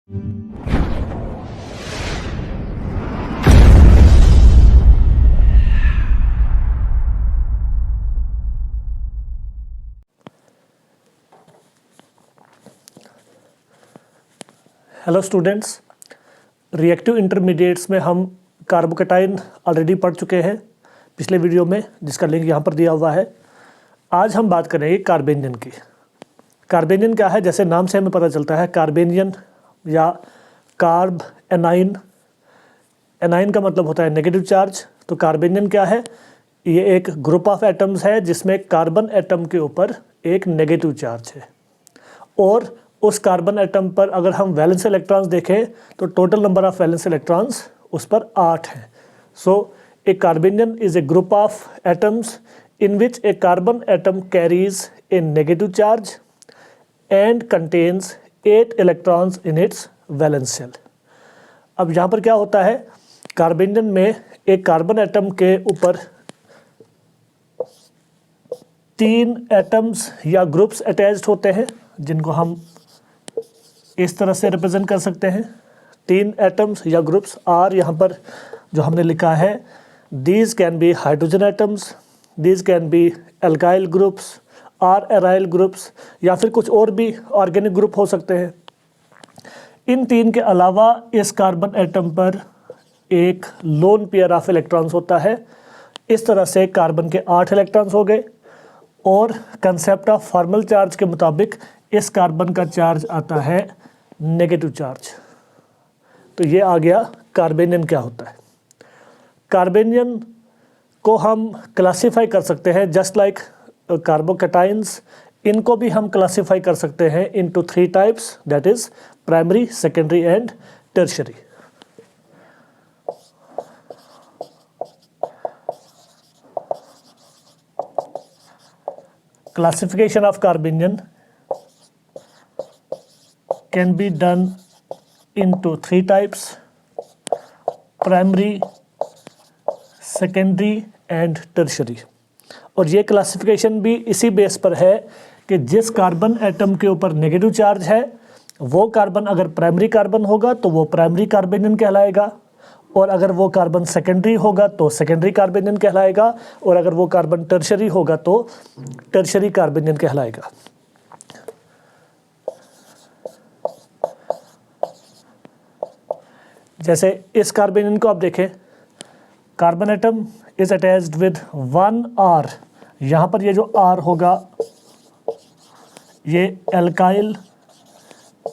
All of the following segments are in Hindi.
हेलो स्टूडेंट्स, रिएक्टिव इंटरमीडिएट्स में हम कार्बोकैटायन ऑलरेडी पढ़ चुके हैं पिछले वीडियो में, जिसका लिंक यहाँ पर दिया हुआ है। आज हम बात करेंगे कार्बेनियन की। कार्बेनियन क्या है? जैसे नाम से हमें पता चलता है, कार्बेनियन या कार्ब एनाइन। एनाइन का मतलब होता है नेगेटिव चार्ज। तो कार्बेनियन क्या है? ये एक ग्रुप ऑफ एटम्स है जिसमें कार्बन एटम के ऊपर एक नेगेटिव चार्ज है, और उस कार्बन एटम पर अगर हम वैलेंस इलेक्ट्रॉन्स देखें तो total number of valence electrons उस पर 8 हैं। So a carbanion is a group of atoms in which a carbon atom carries a negative charge and contains 8 electrons in its valence shell. अब यहाँ पर क्या होता है, कार्बेनियन में एक कार्बन एटम के ऊपर 3 एटम्स या ग्रुप्स अटैच्ड होते हैं, जिनको हम इस तरह से रिप्रेजेंट कर सकते हैं। 3 एटम्स या ग्रुप्स आर, यहाँ पर जो हमने लिखा है, these can be hydrogen atoms, these can be alkyl groups, or aryl groups, या फिर कुछ और भी ऑर्गेनिक ग्रुप हो सकते हैं। इन 3 के अलावा इस कार्बन एटम पर एक लोन पेयर ऑफ इलेक्ट्रॉन्स होता है। इस तरह से कार्बन के 8 इलेक्ट्रॉन्स हो गए, और कंसेप्ट ऑफ फॉर्मल चार्ज के मुताबिक इस कार्बन का चार्ज आता है नेगेटिव चार्ज। तो ये आ गया कार्बेनियन क्या होता है। कार्बेनियन को हम क्लासीफाई कर सकते हैं जस्ट लाइक कार्बोकैटायंस। इनको भी हम क्लासीफाई कर सकते हैं into 3 types, that is primary, secondary and tertiary. Classification of carbanion can be done into 3 types: primary, secondary and tertiary। और ये क्लासिफिकेशन भी इसी बेस पर है कि जिस कार्बन एटम के ऊपर नेगेटिव चार्ज है, वो कार्बन अगर प्राइमरी कार्बन होगा तो वो प्राइमरी कार्बेनियन कहलाएगा, और अगर वो कार्बन सेकेंडरी होगा तो सेकेंडरी कार्बेनियन कहलाएगा, और अगर वो कार्बन टर्शियरी होगा तो टर्शियरी कार्बेनियन कहलाएगा। जैसे इस कार्बेनियन को आप देखें, carbon atom is attached with 1 R. यहाँ पर ये जो आर होगा ये एल्काइल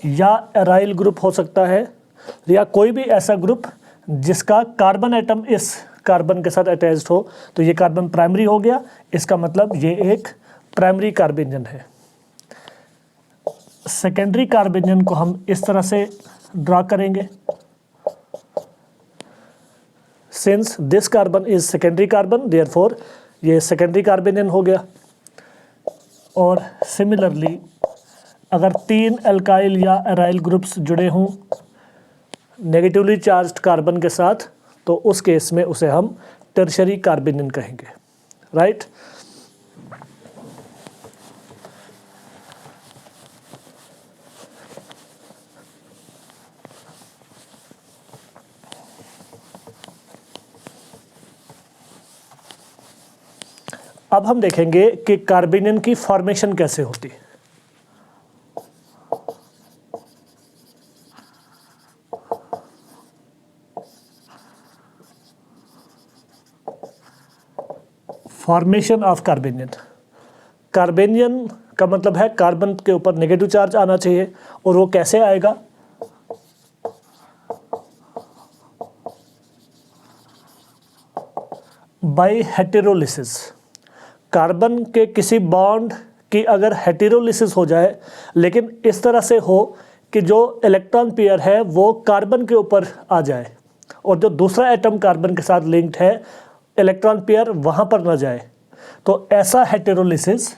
या एराइल ग्रुप हो सकता है, या कोई भी ऐसा ग्रुप जिसका कार्बन एटम इस कार्बन के साथ अटैच्ड हो। तो ये कार्बन प्राइमरी हो गया, इसका मतलब ये एक प्राइमरी कार्बेनियन है। सेकेंडरी कार्बेनियन को हम इस तरह से ड्रा करेंगे, since this carbon is secondary carbon, therefore ये सेकेंडरी कार्बेनियन हो गया। और सिमिलरली अगर 3 एल्काइल या एराइल ग्रुप्स जुड़े हों नेगेटिवली चार्ज्ड कार्बन के साथ, तो उस केस में उसे हम टर्शियरी कार्बेनियन कहेंगे, राइट। अब हम देखेंगे कि कार्बेनियन की फॉर्मेशन कैसे होती है। Formation of कार्बेनियन। कार्बेनियन का मतलब है कार्बन के ऊपर नेगेटिव चार्ज आना चाहिए, और वो कैसे आएगा? बाय हेटेरोलिसिस। कार्बन के किसी बॉन्ड की अगर हेटेरोलिसिस हो जाए, लेकिन इस तरह से हो कि जो इलेक्ट्रॉन पेयर है वो कार्बन के ऊपर आ जाए, और जो दूसरा एटम कार्बन के साथ लिंक्ड है इलेक्ट्रॉन पेयर वहां पर ना जाए, तो ऐसा heterolysis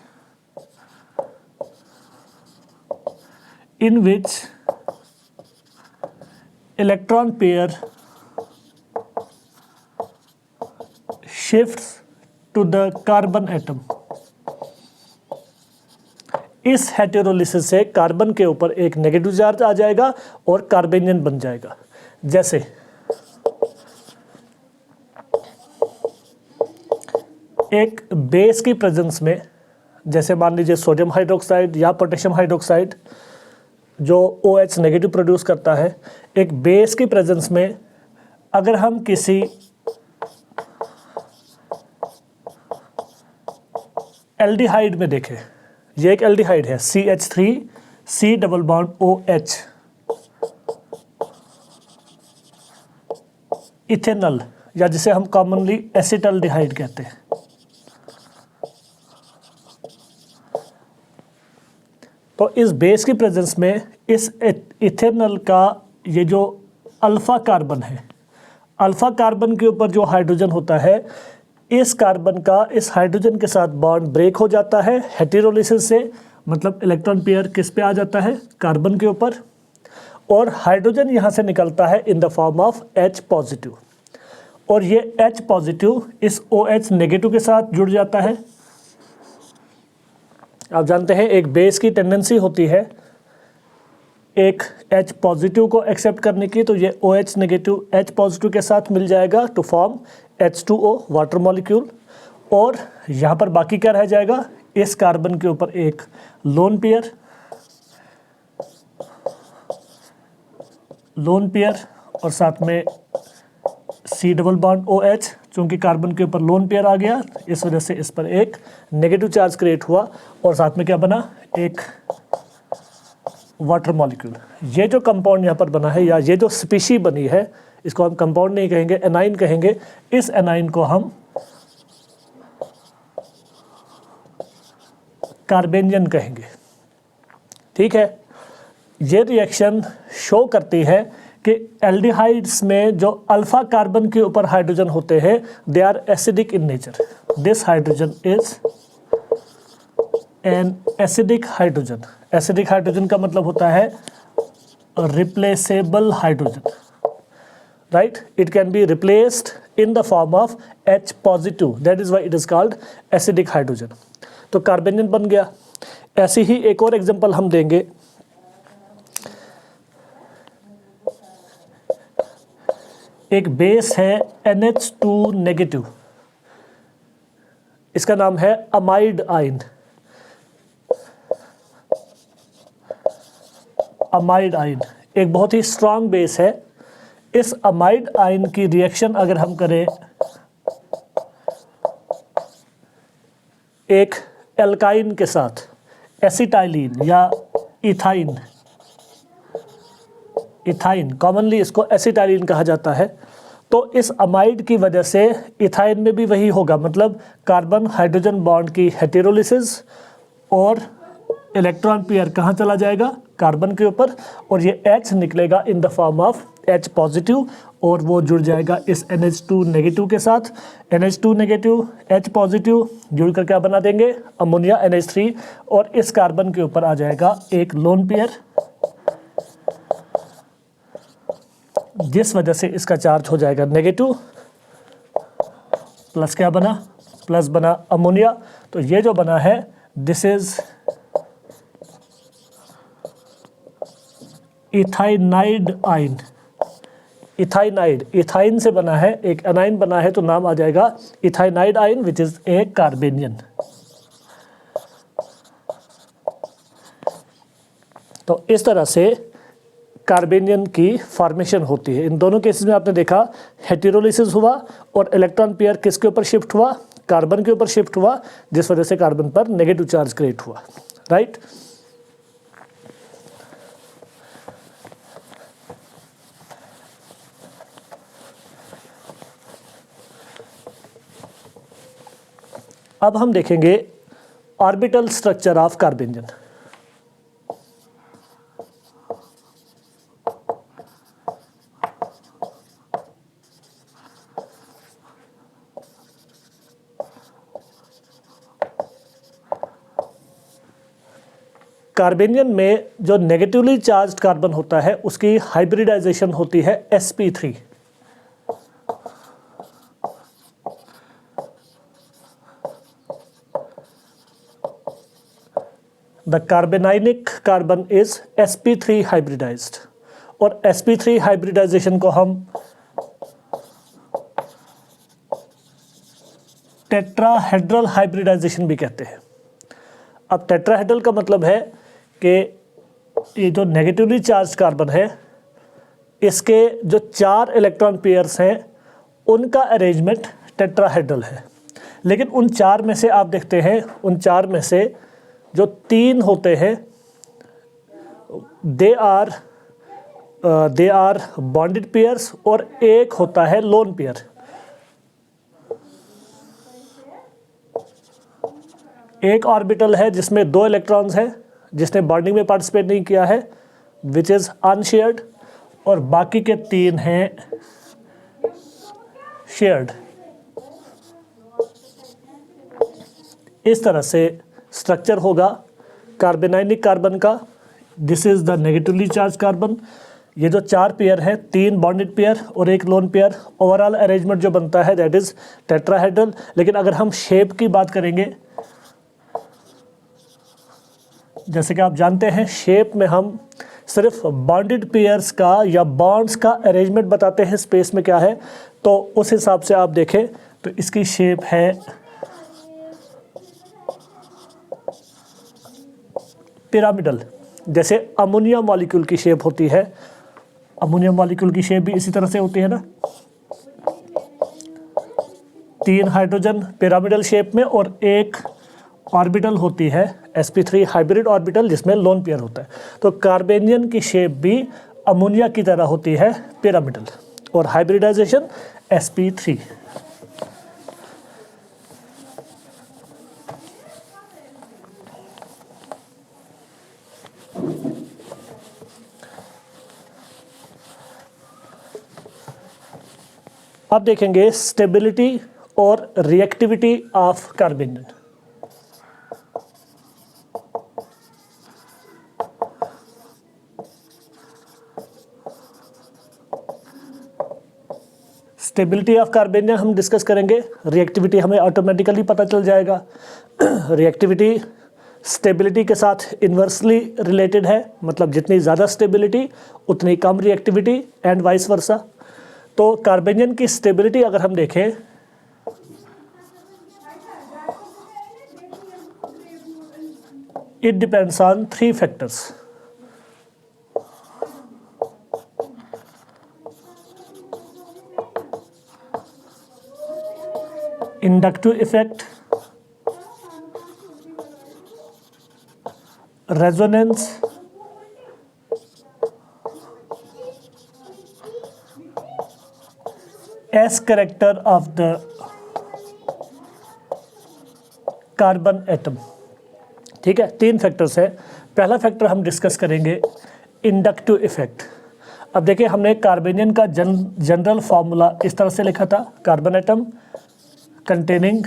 in which electron pair shifts to the carbon atom इस हेटेरोलिसिस से कार्बन के ऊपर एक नेगेटिव चार्ज आ जाएगा और कार्बेनियन बन जाएगा। जैसे एक बेस की प्रेजेंस में, जैसे मान लीजिए सोडियम हाइड्रोक्साइड या पोटेशियम हाइड्रोक्साइड जो OH नेगेटिव प्रोड्यूस करता है, एक बेस की प्रेजेंस में अगर हम किसी एल्डिहाइड में देखें, ये एक एल्डिहाइड है CH3C double bond OH, ethanol या जिसे हम कॉमनली एसिटल्डिहाइड कहते हैं। तो इस बेस की प्रेजेंस में इस इथेनॉल का ये जो अल्फा कार्बन है, अल्फा कार्बन के ऊपर जो हाइड्रोजन होता है, इस कार्बन का इस हाइड्रोजन के साथ बॉन्ड ब्रेक हो जाता है हेटेरोलिसिस से, मतलब इलेक्ट्रॉन पेयर किस पे आ जाता है, कार्बन के ऊपर, और हाइड्रोजन यहाँ से निकलता है इन the form of H positive, और ये H पॉजिटिव इस OH नेगेटिव के साथ जुड़ जाता है। आप जानते हैं एक बेस की टेंडेंसी होती है एक H पॉजिटिव को एक्सेप्ट करने की, तो ये OH नेगेटिव H पॉजिटिव के साथ मिल जाएगा to form H2O water molecule, और यहाँ पर बाकी क्या रह जाएगा, इस कार्बन के ऊपर एक लोन पेयर और साथ में C डबल बॉन्ड OH, चूँकि कार्बन के ऊपर लोन पेयर आ गया इस वजह से इस पर एक नेगेटिव चार्ज क्रिएट हुआ, और साथ में क्या बना, एक वाटर मॉलिक्यूल। ये जो कंपाउंड यहाँ पर बना है या ये जो स्पीशी बनी है, इसको हम कंपाउंड नहीं कहेंगे, एनाइन कहेंगे। इस एनाइन को हम कार्बेनियन कहेंगे। ठीक है, ये रिएक्शन शो करती है कि एल्डिहाइड्स में जो अल्फा कार्बन के ऊपर हाइड्रोजन होते हैं, they are acidic in nature. This hydrogen is an acidic hydrogen. Acidic hydrogen का मतलब होता है replaceable hydrogen, right? It can be replaced in the form of H positive, that is why it is called acidic hydrogen. तो कार्बेनियन बन गया। ऐसी ही एक और एग्जांपल हम देंगे। एक बेस है NH2 नेगेटिव, इसका नाम है अमाइड आइन। अमाइड आइन एक बहुत ही स्ट्रांग बेस है। इस अमाइड आइन की रिएक्शन अगर हम करें एक एल्काइन के साथ, एसिटाइलिन या इथाइन, कॉमनली इसको एसिटाइलिन कहा जाता है, तो इस अमाइड की वजह से इथाइन में भी वही होगा, मतलब कार्बन हाइड्रोजन बॉन्ड की हेटेरोलिसिस और इलेक्ट्रॉन पेयर कहाँ चला जाएगा, कार्बन के ऊपर, और ये H निकलेगा इन the form of H positive, और वो जुड़ जाएगा इस NH2 नेगेटिव के साथ। NH2 नेगेटिव H पॉजिटिव जुड़कर क्या बना देंगे, अमोनिया NH3, और इस कार्बन के ऊपर आ जाएगा एक लोन पेयर, जिस वजह से इसका चार्ज हो जाएगा नेगेटिव, प्लस क्या बना, प्लस बना अमोनिया। तो ये जो बना है दिस इज इथाइनाइड आइन। इथाइनाइड, इथाइन से बना है, एक एनाइन बना है, तो नाम आ जाएगा इथाइनाइड आइन विच इज ए कार्बेनियन। तो इस तरह से कार्बेनियन की फॉर्मेशन होती है। इन दोनों केसेस में आपने देखा हेटेरोलिसिस हुआ और इलेक्ट्रॉन पेयर किसके ऊपर शिफ्ट हुआ, कार्बन के ऊपर शिफ्ट हुआ, जिस वजह से कार्बन पर नेगेटिव चार्ज क्रिएट हुआ, राइट? अब हम देखेंगे ऑर्बिटल स्ट्रक्चर ऑफ कार्बेनियन। कार्बेनियन में जो नेगेटिवली चार्ज्ड कार्बन होता है उसकी हाइब्रिडाइजेशन होती है sp3। The carbanionic carbon is sp3 hybridised, और sp3 हाइब्रिडाइजेशन को हम टेट्राहेड्रल हाइब्रिडाइजेशन भी कहते हैं। अब टेट्राहेड्रल का मतलब है कि ये जो नेगेटिवली चार्ज कार्बन है, इसके जो 4 इलेक्ट्रॉन पेयर्स हैं उनका अरेंजमेंट टेट्राहेड्रल है। लेकिन उन 4 में से आप देखते हैं, उन 4 में से जो 3 होते हैं दे आर बॉन्डेड पेयर्स, और एक होता है लोन पेयर। एक ऑर्बिटल है जिसमें 2 इलेक्ट्रॉन्स हैं, जिसने बॉन्डिंग में पार्टिसिपेट नहीं किया है, विच इज़ अनशेयर्ड, और बाकी के 3 हैं शेयर्ड। इस तरह से स्ट्रक्चर होगा कार्बेनाइनिक कार्बन का। This is the negatively charge carbon. ये जो 4 पेयर है, 3 बॉन्डेड पेयर और एक लोन पेयर, ओवरऑल अरेंजमेंट जो बनता है दैट इज़ टेट्राहेड्रल। लेकिन अगर हम शेप की बात करेंगे, जैसे कि आप जानते हैं शेप में हम सिर्फ बॉन्डेड पेयर्स का या बॉन्ड्स का अरेंजमेंट बताते हैं स्पेस में क्या है, तो उस हिसाब से आप देखें तो इसकी शेप है पिरामिडल। जैसे अमोनिया मॉलिक्यूल की शेप होती है, अमोनिया मॉलिक्यूल की शेप भी इसी तरह से होती है ना, 3 हाइड्रोजन पिरामिडल शेप में, और एक ऑर्बिटल होती है sp3 हाइब्रिड ऑर्बिटल जिसमें लोन पेयर होता है। तो कार्बेनियन की शेप भी अमोनिया की तरह होती है पिरामिडल, और हाइब्रिडाइजेशन sp3। अब देखेंगे स्टेबिलिटी और रिएक्टिविटी ऑफ कार्बेनियन। स्टेबिलिटी ऑफ कार्बेनियन हम डिस्कस करेंगे, रिएक्टिविटी हमें ऑटोमेटिकली पता चल जाएगा। रिएक्टिविटी स्टेबिलिटी के साथ इन्वर्सली रिलेटेड है, मतलब जितनी ज़्यादा स्टेबिलिटी उतनी कम रिएक्टिविटी, एंड वाइस वर्सा। तो कार्बेनियन की स्टेबिलिटी अगर हम देखें, it depends on 3 factors. Inductive effect, resonance, S character of the carbon atom. ठीक है, 3 फैक्टर्स है। पहला फैक्टर हम डिस्कस करेंगे इंडक्टिव इफेक्ट। अब देखिए, हमने कार्बेनियन का जनरल फार्मूला इस तरह से लिखा था, कार्बन एटम कंटेनिंग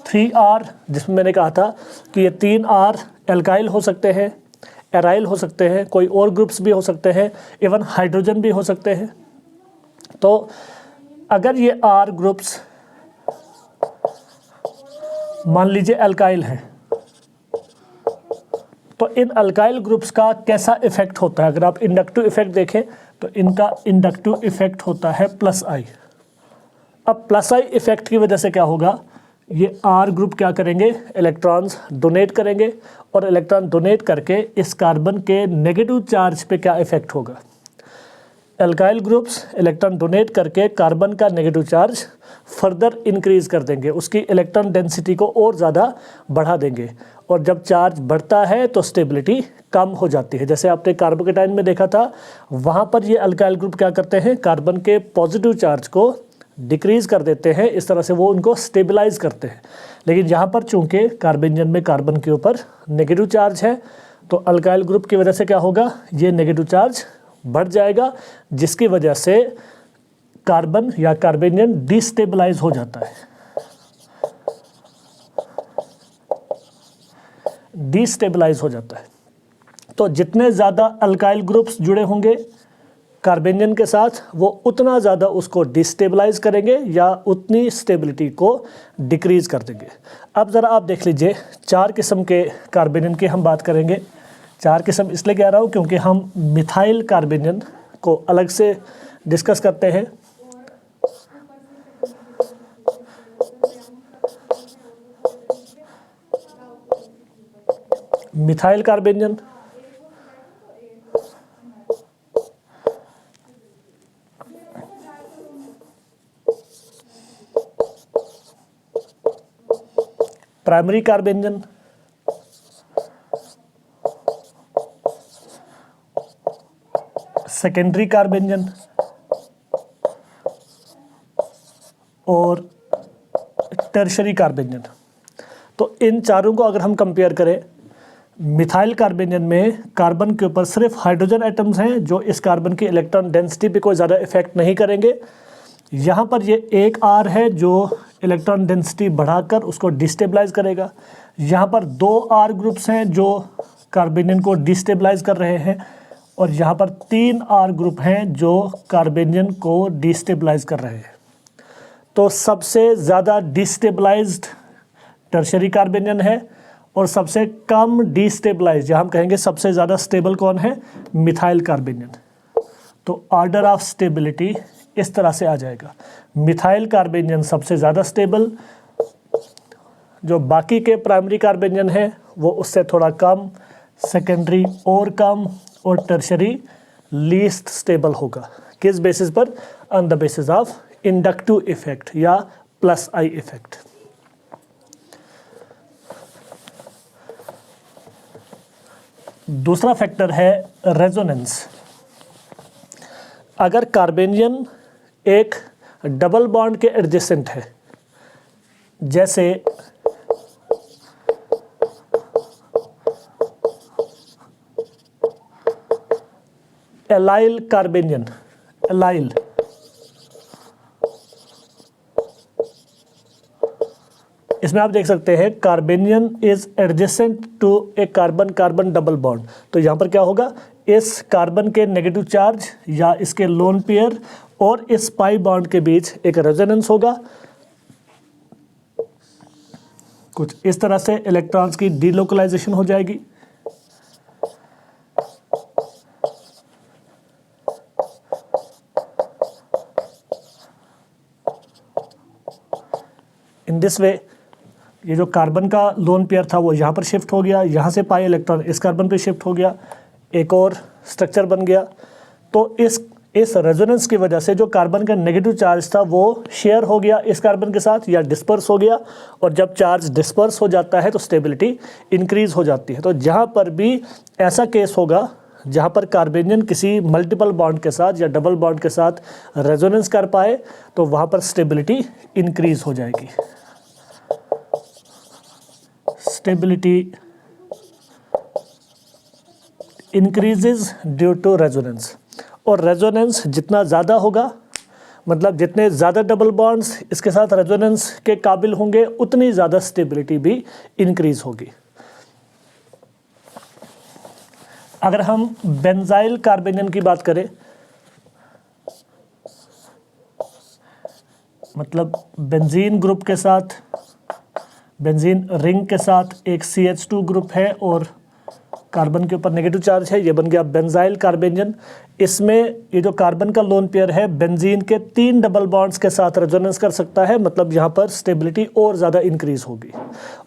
3R, जिसमें मैंने कहा था कि ये 3R एल्काइल हो सकते हैं, एराइल हो सकते हैं, कोई और ग्रुप्स भी हो सकते हैं, इवन हाइड्रोजन भी हो सकते हैं। तो अगर ये R ग्रुप्स मान लीजिए अल्काइल है, तो इन अल्काइल ग्रुप्स का कैसा इफेक्ट होता है? अगर आप इंडक्टिव इफेक्ट देखें तो इनका इंडक्टिव इफेक्ट होता है +I। अब +I इफेक्ट की वजह से क्या होगा, ये R ग्रुप क्या करेंगे, इलेक्ट्रॉन्स डोनेट करेंगे, और इलेक्ट्रॉन डोनेट करके इस कार्बन के नेगेटिव चार्ज पे क्या इफेक्ट होगा, एल्काइल ग्रुप्स इलेक्ट्रॉन डोनेट करके कार्बन का नेगेटिव चार्ज फर्दर इंक्रीज कर देंगे, उसकी इलेक्ट्रॉन डेंसिटी को और ज़्यादा बढ़ा देंगे, और जब चार्ज बढ़ता है तो स्टेबिलिटी कम हो जाती है। जैसे आपने कार्बोकेटाइन में देखा था, वहाँ पर ये अल्काइल ग्रुप क्या करते हैं, कार्बन के पॉजिटिव चार्ज को डिक्रीज कर देते हैं, इस तरह से वो उनको स्टेबलाइज करते हैं। लेकिन यहाँ पर चूंकि कार्बेनियन में कार्बन के ऊपर नेगेटिव चार्ज है, तो अल्काइल ग्रुप की वजह से क्या होगा, ये नेगेटिव चार्ज बढ़ जाएगा, जिसकी वजह से कार्बन या कार्बेनियन डिस्टेबलाइज हो जाता है। डिस्टेबलाइज हो जाता है। तो जितने ज़्यादा अल्काइल ग्रुप्स जुड़े होंगे कार्बेनियन के साथ वो उतना ज़्यादा उसको डिस्टेबलाइज करेंगे या उतनी स्टेबिलिटी को डिक्रीज कर देंगे। अब ज़रा आप देख लीजिए, 4 किस्म के कार्बेनियन की हम बात करेंगे। 4 किस्म इसलिए कह रहा हूँ क्योंकि हम मिथाइल कार्बेनियन को अलग से डिस्कस करते हैं। मिथाइल कार्बेनियन, प्राइमरी कार्बेनियन, सेकेंडरी कार्बेनियन और टर्शरी कार्बेनियन। तो इन चारों को अगर हम कंपेयर करें, मिथाइल कार्बेनियन में कार्बन के ऊपर सिर्फ हाइड्रोजन एटम्स हैं जो इस कार्बन की इलेक्ट्रॉन डेंसिटी पे कोई ज़्यादा इफेक्ट नहीं करेंगे। यहाँ पर ये एक R है जो इलेक्ट्रॉन डेंसिटी बढ़ाकर उसको डिस्टेबलाइज करेगा। यहाँ पर 2 R ग्रुप्स हैं जो कार्बेनियन को डिस्टेबलाइज कर रहे हैं और यहाँ पर 3 R ग्रुप हैं जो कार्बेनियन को डिस्टेबलाइज कर रहे हैं। तो सबसे ज़्यादा डिस्टेबलाइज्ड टर्शरी कार्बेनियन है और सबसे कम डिस्टेबलाइज, या हम कहेंगे सबसे ज़्यादा स्टेबल कौन है, मिथाइल कार्बेनियन। तो ऑर्डर ऑफ स्टेबिलिटी इस तरह से आ जाएगा, मिथाइल कार्बेनियन सबसे ज़्यादा स्टेबल, जो बाकी के प्राइमरी कार्बेनियन है वो उससे थोड़ा कम, सेकेंडरी और कम, और टर्शरी लीस्ट स्टेबल होगा। किस बेसिस पर? On the basis of inductive effect या प्लस आई इफेक्ट। दूसरा फैक्टर है रेजोनेंस। अगर कार्बेनियन एक डबल बॉन्ड के एडजेसेंट है, जैसे एलाइल कार्बेनियन, एलाइल इसमें आप देख सकते हैं carbanion is adjacent to a carbon carbon double bond. तो यहाँ पर क्या होगा, इस कार्बन के नेगेटिव चार्ज या इसके लोन पेयर और इस पाई बॉन्ड के बीच एक रेजोनेंस होगा। कुछ इस तरह से इलेक्ट्रॉन्स की डीलोकलाइजेशन हो जाएगी। इन दिस वे ये जो कार्बन का लोन पेयर था वो यहाँ पर शिफ्ट हो गया, यहाँ से पाई इलेक्ट्रॉन इस कार्बन पे शिफ्ट हो गया, एक और स्ट्रक्चर बन गया। तो इस रेजोनेंस की वजह से जो कार्बन का नेगेटिव चार्ज था वो शेयर हो गया इस कार्बन के साथ या डिस्पर्स हो गया, और जब चार्ज डिस्पर्स हो जाता है तो स्टेबिलिटी इंक्रीज हो जाती है। तो जहाँ पर भी ऐसा केस होगा जहाँ पर कार्बेनियन किसी मल्टीपल बॉन्ड के साथ या डबल बॉन्ड के साथ रेजोनेंस कर पाए तो वहाँ पर स्टेबिलिटी इंक्रीज हो जाएगी। Stability increases due to resonance, और रेजोनेंस जितना ज़्यादा होगा, मतलब जितने ज़्यादा डबल बॉन्ड्स इसके साथ रेजोनेंस के काबिल होंगे उतनी ज़्यादा स्टेबिलिटी भी इंक्रीज होगी। अगर हम बेंजाइल कार्बेनियन की बात करें, मतलब बेंजीन ग्रुप के साथ, बेंजीन रिंग के साथ एक CH2 ग्रुप है और कार्बन के ऊपर नेगेटिव चार्ज है, ये बन गया बेंजाइल कार्बेनियन। इसमें ये जो कार्बन का लोन पेयर है बेंजीन के 3 डबल बॉन्ड्स के साथ रेजोनेंस कर सकता है, मतलब यहाँ पर स्टेबिलिटी और ज़्यादा इंक्रीज होगी।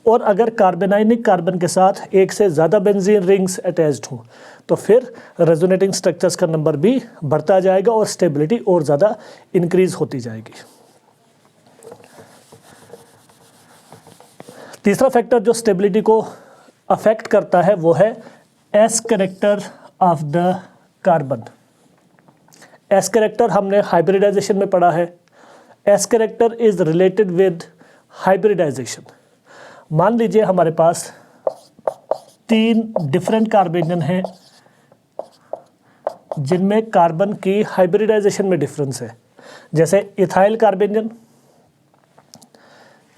और अगर कार्बेनाइनिक कार्बन के साथ एक से ज़्यादा बेंजीन रिंग्स अटैच्ड हों तो फिर रेजोनेटिंग स्ट्रक्चर्स का नंबर भी बढ़ता जाएगा और स्टेबिलिटी और ज़्यादा इंक्रीज होती जाएगी। तीसरा फैक्टर जो स्टेबिलिटी को अफेक्ट करता है वो है S character of the carbon. S character हमने हाइब्रिडाइजेशन में पढ़ा है। S character is related with hybridisation. मान लीजिए हमारे पास 3 डिफरेंट कार्बेनियन हैं जिनमें कार्बन की हाइब्रिडाइजेशन में डिफरेंस है, जैसे इथाइल कार्बेनियन।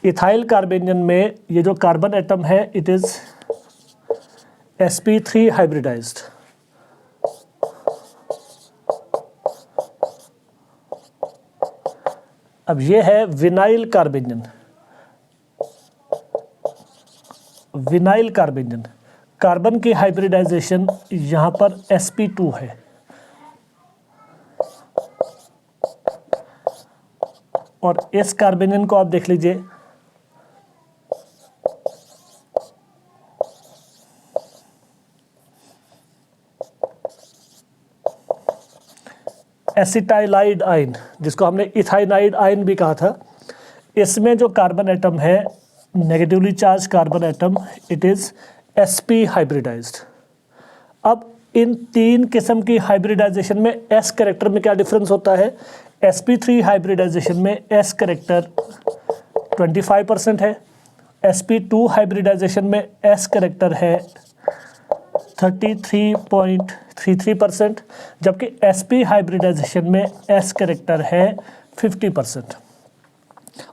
इथाइल कार्बेनियन में ये जो कार्बन एटम है इट इज sp3 हाइब्रिडाइज्ड, अब ये है विनाइल कार्बेनियन। विनाइल कार्बेनियन, कार्बन की हाइब्रिडाइजेशन यहाँ पर sp2 है, और इस कार्बेनियन को आप देख लीजिए, एसिटाइलाइड आयन, जिसको हमने इथाइनाइड आयन भी कहा था, इसमें जो कार्बन एटम है negatively charge carbon atom, it is sp hybridised. अब इन तीन किस्म की हाइब्रिडाइजेशन में s कैरेक्टर में क्या डिफरेंस होता है? sp3 हाइब्रिडाइजेशन में s कैरेक्टर 25% है, sp2 हाइब्रिडाइजेशन में s कैरेक्टर है 33.33%, जबकि sp हाइब्रिडाइजेशन में s कैरेक्टर है 50%।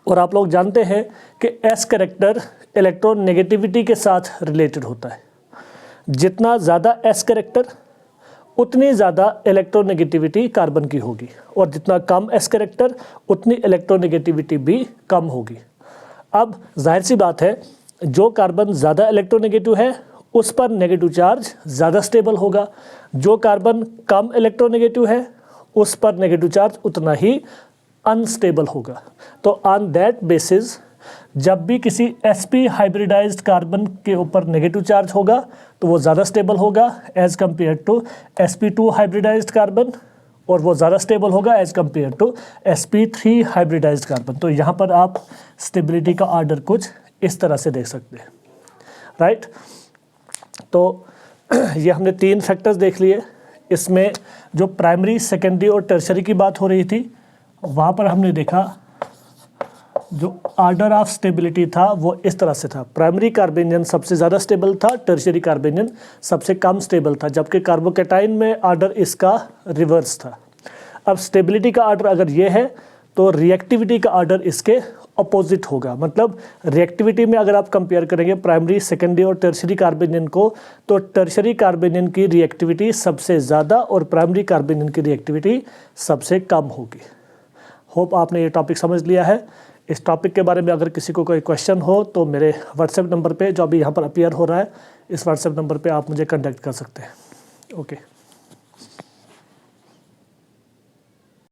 और आप लोग जानते हैं कि s कैरेक्टर इलेक्ट्रॉन नेगेटिविटी के साथ रिलेटेड होता है। जितना ज़्यादा s कैरेक्टर उतनी ज़्यादा इलेक्ट्रोनेगेटिविटी कार्बन की होगी, और जितना कम s कैरेक्टर उतनी इलेक्ट्रोनेगेटिविटी भी कम होगी। अब जाहिर सी बात है, जो कार्बन ज़्यादा इलेक्ट्रोनेगेटिव है उस पर नेगेटिव चार्ज ज़्यादा स्टेबल होगा, जो कार्बन कम इलेक्ट्रोनेगेटिव है उस पर नेगेटिव चार्ज उतना ही अनस्टेबल होगा। तो ऑन दैट बेसिस जब भी किसी sp हाइब्रिडाइज्ड कार्बन के ऊपर नेगेटिव चार्ज होगा तो वो ज़्यादा स्टेबल होगा as compare to sp2 hybridised carbon, और वो ज़्यादा स्टेबल होगा as compare to sp3 hybridised carbon. तो यहाँ पर आप स्टेबिलिटी का ऑर्डर कुछ इस तरह से देख सकते हैं, राइट। तो ये हमने तीन फैक्टर्स देख लिए। इसमें जो प्राइमरी, सेकेंडरी और टर्शरी की बात हो रही थी, वहाँ पर हमने देखा जो ऑर्डर ऑफ स्टेबिलिटी था वो इस तरह से था। प्राइमरी कार्बेनियन सबसे ज़्यादा स्टेबल था, टर्शरी कार्बेनियन सबसे कम स्टेबल था, जबकि कार्बोकैटाइन में ऑर्डर इसका रिवर्स था। अब स्टेबिलिटी का ऑर्डर अगर ये है तो रिएक्टिविटी का ऑर्डर इसके अपोजिट होगा। मतलब रिएक्टिविटी में अगर आप कंपेयर करेंगे प्राइमरी, सेकेंडरी और टर्शरी कार्बेनियन को, तो टर्शरी कार्बेनियन की रिएक्टिविटी सबसे ज़्यादा और प्राइमरी कार्बेनियन की रिएक्टिविटी सबसे कम होगी। होप आपने ये टॉपिक समझ लिया है। इस टॉपिक के बारे में अगर किसी को कोई क्वेश्चन हो तो मेरे व्हाट्सएप नंबर पे, जो अभी यहाँ पर अपीयर हो रहा है, इस व्हाट्सएप नंबर पे आप मुझे कांटेक्ट कर सकते हैं। ओके।